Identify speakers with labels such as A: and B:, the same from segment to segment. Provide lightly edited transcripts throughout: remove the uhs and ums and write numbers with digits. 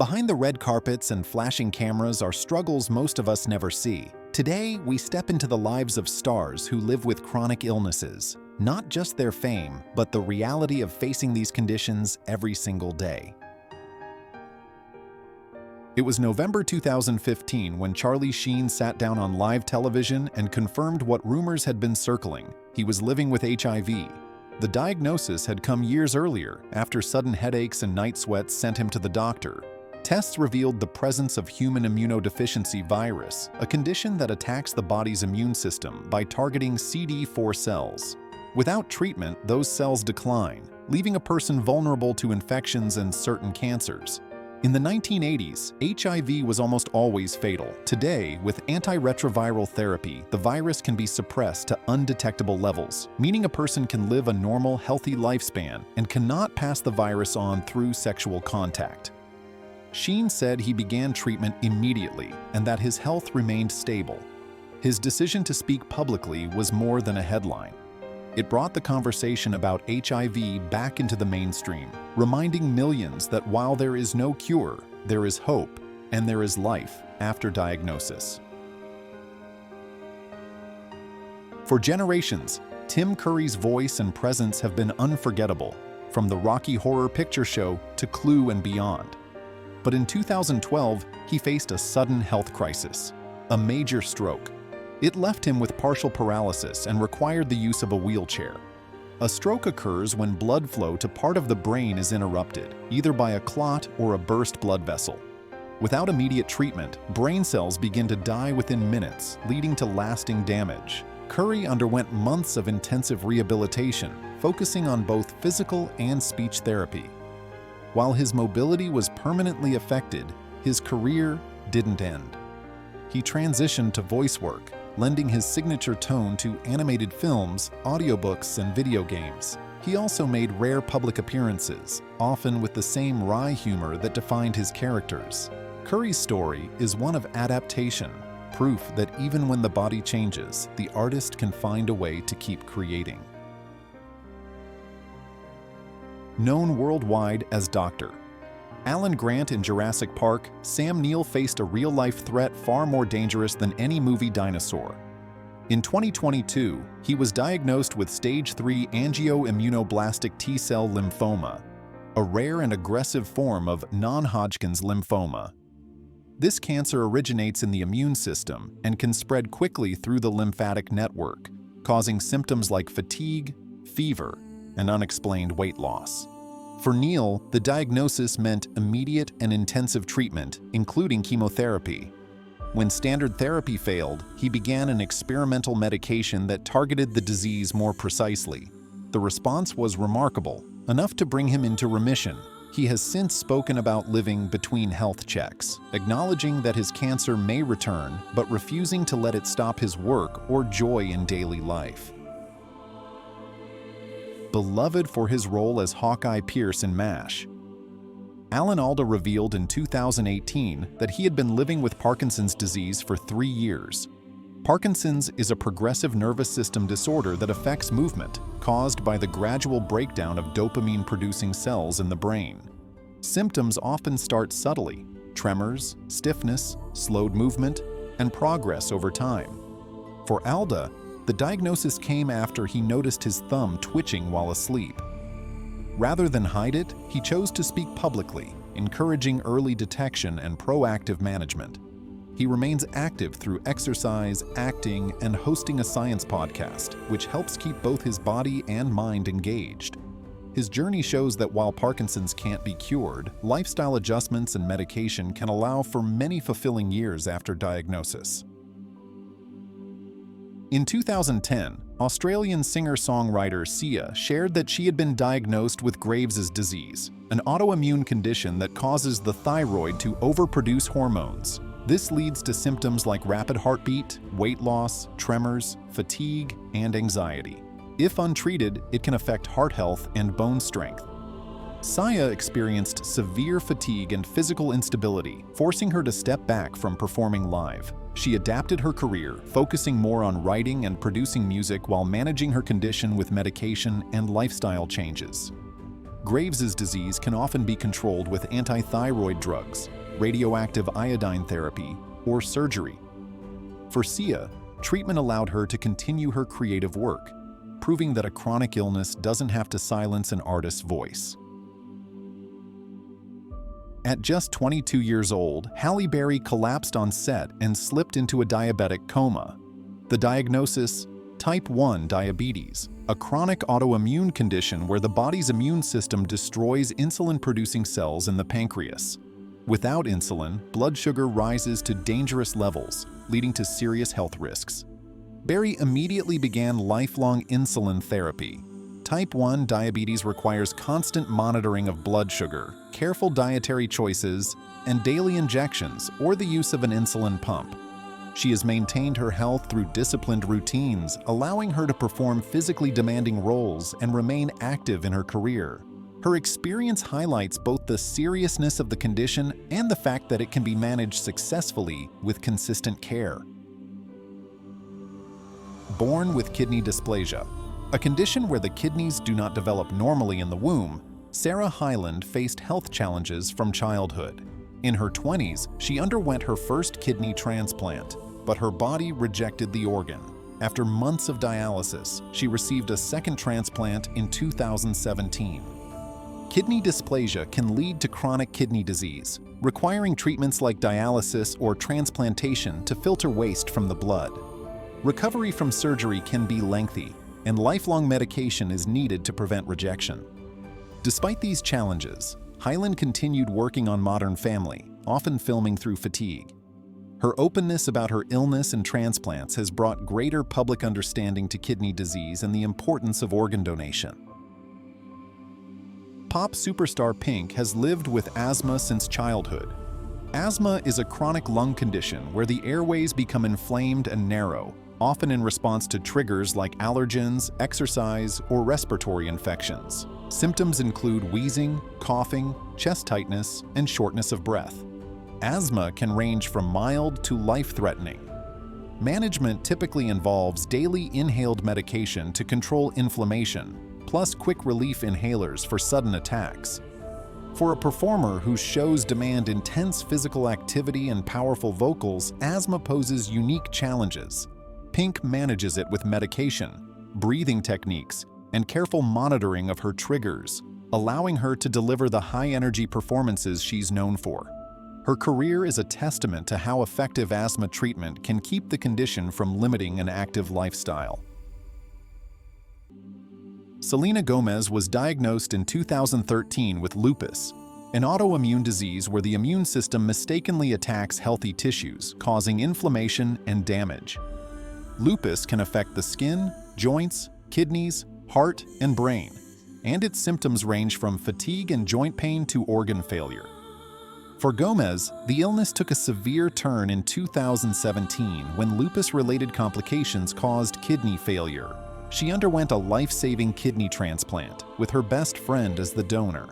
A: Behind the red carpets and flashing cameras are struggles most of us never see. Today, we step into the lives of stars who live with chronic illnesses. Not just their fame, but the reality of facing these conditions every single day. It was November 2015 when Charlie Sheen sat down on live television and confirmed what rumors had been circling. He was living with HIV. The diagnosis had come years earlier, after sudden headaches and night sweats sent him to the doctor. Tests revealed the presence of human immunodeficiency virus, a condition that attacks the body's immune system by targeting CD4 cells. Without treatment, those cells decline, leaving a person vulnerable to infections and certain cancers. In the 1980s, HIV was almost always fatal. Today, with antiretroviral therapy, the virus can be suppressed to undetectable levels, meaning a person can live a normal, healthy lifespan and cannot pass the virus on through sexual contact. Sheen said he began treatment immediately and that his health remained stable. His decision to speak publicly was more than a headline. It brought the conversation about HIV back into the mainstream, reminding millions that while there is no cure, there is hope and there is life after diagnosis. For generations, Tim Curry's voice and presence have been unforgettable, from the Rocky Horror Picture Show to Clue and beyond. But in 2012, he faced a sudden health crisis, a major stroke. It left him with partial paralysis and required the use of a wheelchair. A stroke occurs when blood flow to part of the brain is interrupted, either by a clot or a burst blood vessel. Without immediate treatment, brain cells begin to die within minutes, leading to lasting damage. Curry underwent months of intensive rehabilitation, focusing on both physical and speech therapy. While his mobility was permanently affected, his career didn't end. He transitioned to voice work, lending his signature tone to animated films, audiobooks, and video games. He also made rare public appearances, often with the same wry humor that defined his characters. Curry's story is one of adaptation, proof that even when the body changes, the artist can find a way to keep creating. Known worldwide as Dr. Alan Grant in Jurassic Park, Sam Neill faced a real-life threat far more dangerous than any movie dinosaur. In 2022, he was diagnosed with stage 3 angioimmunoblastic T-cell lymphoma, a rare and aggressive form of non-Hodgkin's lymphoma. This cancer originates in the immune system and can spread quickly through the lymphatic network, causing symptoms like fatigue, fever, and unexplained weight loss. For Neill, the diagnosis meant immediate and intensive treatment, including chemotherapy. When standard therapy failed, he began an experimental medication that targeted the disease more precisely. The response was remarkable, enough to bring him into remission. He has since spoken about living between health checks, acknowledging that his cancer may return, but refusing to let it stop his work or joy in daily life. Beloved for his role as Hawkeye Pierce in MASH, Alan Alda revealed in 2018 that he had been living with Parkinson's disease for 3 years. Parkinson's is a progressive nervous system disorder that affects movement, caused by the gradual breakdown of dopamine-producing cells in the brain. Symptoms often start subtly: tremors, stiffness, slowed movement, and progress over time. For Alda, the diagnosis came after he noticed his thumb twitching while asleep. Rather than hide it, he chose to speak publicly, encouraging early detection and proactive management. He remains active through exercise, acting, and hosting a science podcast, which helps keep both his body and mind engaged. His journey shows that while Parkinson's can't be cured, lifestyle adjustments and medication can allow for many fulfilling years after diagnosis. In 2010, Australian singer-songwriter Sia shared that she had been diagnosed with Graves' disease, an autoimmune condition that causes the thyroid to overproduce hormones. This leads to symptoms like rapid heartbeat, weight loss, tremors, fatigue, and anxiety. If untreated, it can affect heart health and bone strength. Sia experienced severe fatigue and physical instability, forcing her to step back from performing live. She adapted her career, focusing more on writing and producing music while managing her condition with medication and lifestyle changes. Graves's disease can often be controlled with antithyroid drugs, radioactive iodine therapy, or surgery. For Sia, treatment allowed her to continue her creative work, proving that a chronic illness doesn't have to silence an artist's voice. At just 22 years old, Halle Berry collapsed on set and slipped into a diabetic coma. The diagnosis? Type 1 diabetes, a chronic autoimmune condition where the body's immune system destroys insulin-producing cells in the pancreas. Without insulin, blood sugar rises to dangerous levels, leading to serious health risks. Berry immediately began lifelong insulin therapy. Type 1 diabetes requires constant monitoring of blood sugar, careful dietary choices, and daily injections or the use of an insulin pump. She has maintained her health through disciplined routines, allowing her to perform physically demanding roles and remain active in her career. Her experience highlights both the seriousness of the condition and the fact that it can be managed successfully with consistent care. Born with kidney dysplasia, a condition where the kidneys do not develop normally in the womb, Sarah Hyland faced health challenges from childhood. In her 20s, she underwent her first kidney transplant, but her body rejected the organ. After months of dialysis, she received a second transplant in 2017. Kidney dysplasia can lead to chronic kidney disease, requiring treatments like dialysis or transplantation to filter waste from the blood. Recovery from surgery can be lengthy, and lifelong medication is needed to prevent rejection. Despite these challenges, Hyland continued working on Modern Family, often filming through fatigue. Her openness about her illness and transplants has brought greater public understanding to kidney disease and the importance of organ donation. Pop superstar Pink has lived with asthma since childhood. Asthma is a chronic lung condition where the airways become inflamed and narrow, often in response to triggers like allergens, exercise, or respiratory infections. Symptoms include wheezing, coughing, chest tightness, and shortness of breath. Asthma can range from mild to life-threatening. Management typically involves daily inhaled medication to control inflammation, plus quick relief inhalers for sudden attacks. For a performer whose shows demand intense physical activity and powerful vocals, asthma poses unique challenges. Pink manages it with medication, breathing techniques, and careful monitoring of her triggers, allowing her to deliver the high-energy performances she's known for. Her career is a testament to how effective asthma treatment can keep the condition from limiting an active lifestyle. Selena Gomez was diagnosed in 2013 with lupus, an autoimmune disease where the immune system mistakenly attacks healthy tissues, causing inflammation and damage. Lupus can affect the skin, joints, kidneys, heart, and brain, and its symptoms range from fatigue and joint pain to organ failure. For Gomez, the illness took a severe turn in 2017 when lupus-related complications caused kidney failure. She underwent a life-saving kidney transplant, with her best friend as the donor.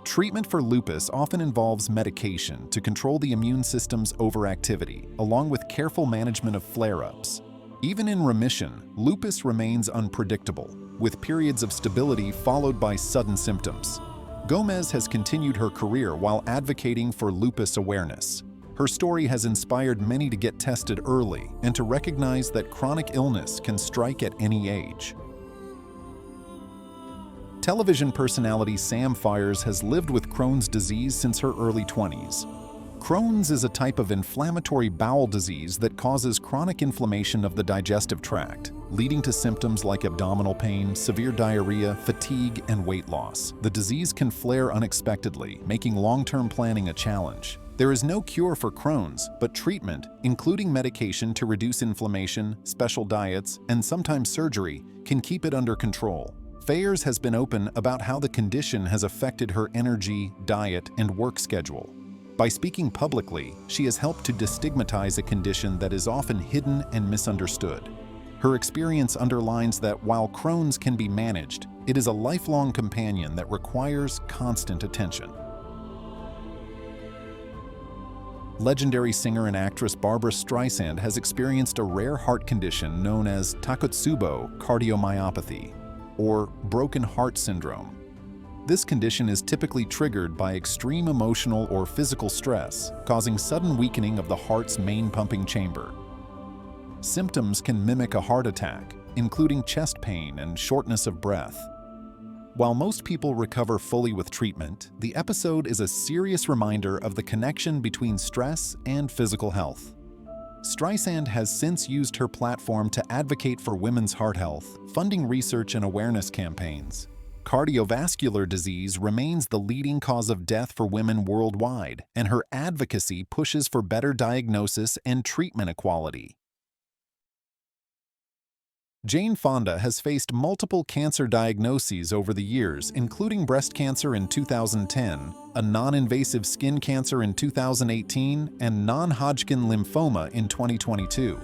A: Treatment for lupus often involves medication to control the immune system's overactivity, along with careful management of flare-ups. Even in remission, lupus remains unpredictable, with periods of stability followed by sudden symptoms. Gomez has continued her career while advocating for lupus awareness. Her story has inspired many to get tested early and to recognize that chronic illness can strike at any age. Television personality Sam Fires has lived with Crohn's disease since her early 20s. Crohn's is a type of inflammatory bowel disease that causes chronic inflammation of the digestive tract, leading to symptoms like abdominal pain, severe diarrhea, fatigue, and weight loss. The disease can flare unexpectedly, making long-term planning a challenge. There is no cure for Crohn's, but treatment, including medication to reduce inflammation, special diets, and sometimes surgery, can keep it under control. Fayers has been open about how the condition has affected her energy, diet, and work schedule. By speaking publicly, she has helped to destigmatize a condition that is often hidden and misunderstood. Her experience underlines that while Crohn's can be managed, it is a lifelong companion that requires constant attention. Legendary singer and actress Barbra Streisand has experienced a rare heart condition known as Takotsubo cardiomyopathy, or broken heart syndrome. This condition is typically triggered by extreme emotional or physical stress, causing sudden weakening of the heart's main pumping chamber. Symptoms can mimic a heart attack, including chest pain and shortness of breath. While most people recover fully with treatment, the episode is a serious reminder of the connection between stress and physical health. Streisand has since used her platform to advocate for women's heart health, funding research and awareness campaigns. Cardiovascular disease remains the leading cause of death for women worldwide, and her advocacy pushes for better diagnosis and treatment equality. Jane Fonda has faced multiple cancer diagnoses over the years, including breast cancer in 2010, a non-invasive skin cancer in 2018, and non-Hodgkin lymphoma in 2022.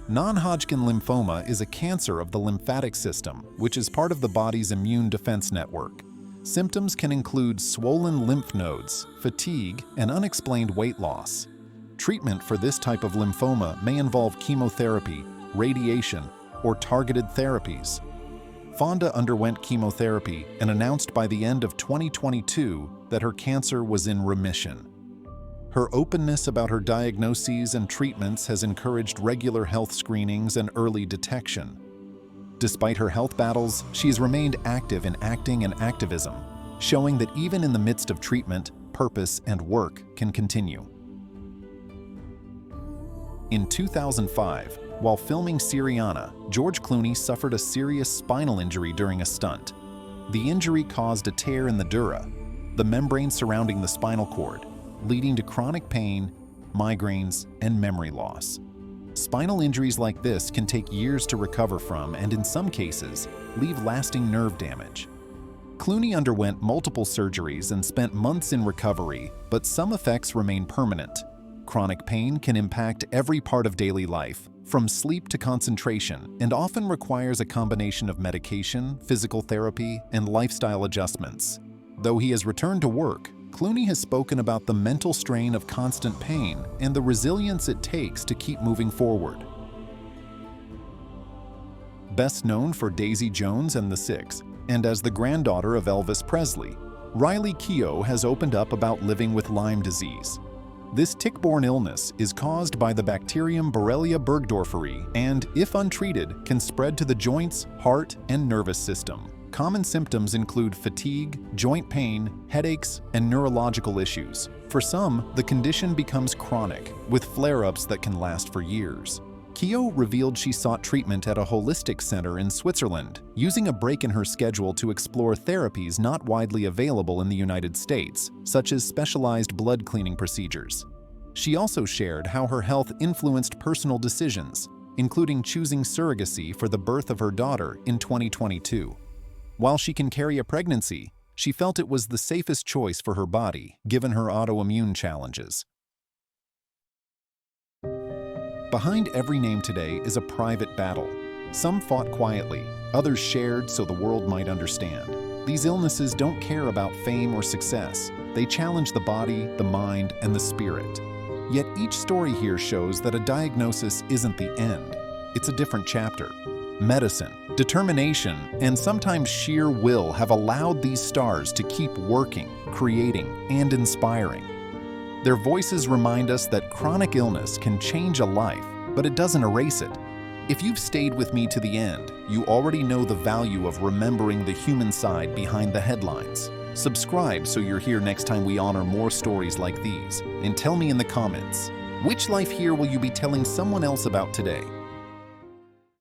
A: Non-Hodgkin lymphoma is a cancer of the lymphatic system, which is part of the body's immune defense network. Symptoms can include swollen lymph nodes, fatigue, and unexplained weight loss. Treatment for this type of lymphoma may involve chemotherapy, radiation, or targeted therapies. Fonda underwent chemotherapy and announced by the end of 2022 that her cancer was in remission. Her openness about her diagnoses and treatments has encouraged regular health screenings and early detection. Despite her health battles, she has remained active in acting and activism, showing that even in the midst of treatment, purpose and work can continue. In 2005, while filming Syriana, George Clooney suffered a serious spinal injury during a stunt. The injury caused a tear in the dura, the membrane surrounding the spinal cord, leading to chronic pain, migraines, and memory loss. Spinal injuries like this can take years to recover from and, in some cases, leave lasting nerve damage. Clooney underwent multiple surgeries and spent months in recovery, but some effects remain permanent. Chronic pain can impact every part of daily life, from sleep to concentration, and often requires a combination of medication, physical therapy, and lifestyle adjustments. Though he has returned to work, Clooney has spoken about the mental strain of constant pain and the resilience it takes to keep moving forward. Best known for Daisy Jones and the Six, and as the granddaughter of Elvis Presley, Riley Keough has opened up about living with Lyme disease. This tick-borne illness is caused by the bacterium Borrelia burgdorferi and, if untreated, can spread to the joints, heart, and nervous system. Common symptoms include fatigue, joint pain, headaches, and neurological issues. For some, the condition becomes chronic, with flare-ups that can last for years. Keough revealed she sought treatment at a holistic center in Switzerland, using a break in her schedule to explore therapies not widely available in the United States, such as specialized blood cleaning procedures. She also shared how her health influenced personal decisions, including choosing surrogacy for the birth of her daughter in 2022. While she can carry a pregnancy, she felt it was the safest choice for her body, given her autoimmune challenges. Behind every name today is a private battle. Some fought quietly, others shared so the world might understand. These illnesses don't care about fame or success. They challenge the body, the mind, and the spirit. Yet each story here shows that a diagnosis isn't the end. It's a different chapter. Medicine, determination, and sometimes sheer will have allowed these stars to keep working, creating, and inspiring. Their voices remind us that chronic illness can change a life, but it doesn't erase it. If you've stayed with me to the end, you already know the value of remembering the human side behind the headlines. Subscribe so you're here next time we honor more stories like these. And tell me in the comments, which life here will you be telling someone else about today?